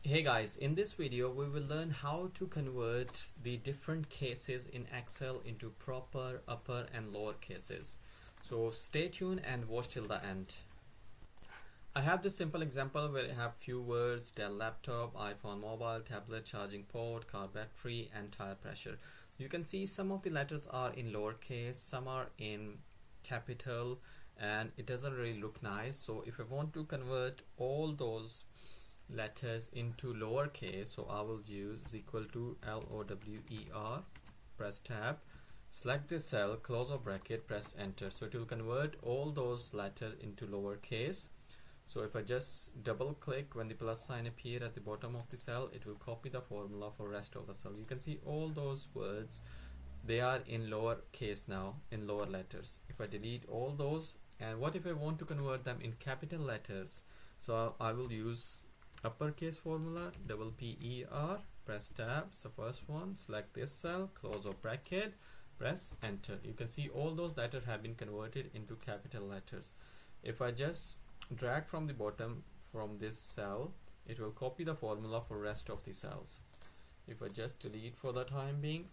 Hey guys, in this video we will learn how to convert the different cases in Excel into proper upper and lower cases. So stay tuned and watch till the end. I have this simple example where I have few words: Dell laptop, iPhone mobile, tablet, charging port, car battery and tire pressure. You can see some of the letters are in lowercase, some are in capital, and it doesn't really look nice. So if I want to convert all those letters into lowercase, so I will use is equal to LOWER, press tab, select this cell, close or bracket, press enter. So it will convert all those letters into lowercase. So if I just double click, when the plus sign appear at the bottom of the cell, it will copy the formula for rest of the cell. You can see all those words, they are in lower case now, in lower letters. If I delete all those, and what if I want to convert them in capital letters? So I will use uppercase formula, double PER, press tab, so first one, select this cell, close or bracket, press enter. You can see all those letters have been converted into capital letters. If I just drag from the bottom from this cell, it will copy the formula for rest of the cells. If I just delete for the time being,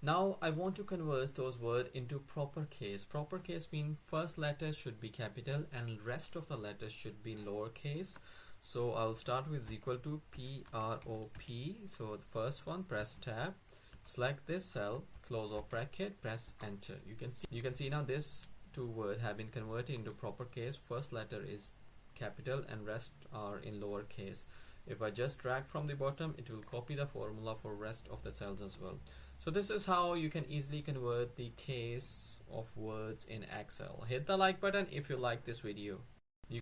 now I want to convert those words into proper case. Proper case means first letter should be capital and rest of the letters should be lowercase. So I'll start with equal to PROP. So the first one, press tab, select this cell, close or bracket, press enter. You can see now this two words have been converted into proper case. First letter is capital and rest are in lower case. If I just drag from the bottom, it will copy the formula for rest of the cells as well. So this is how you can easily convert the case of words in Excel. Hit the like button if you like this video.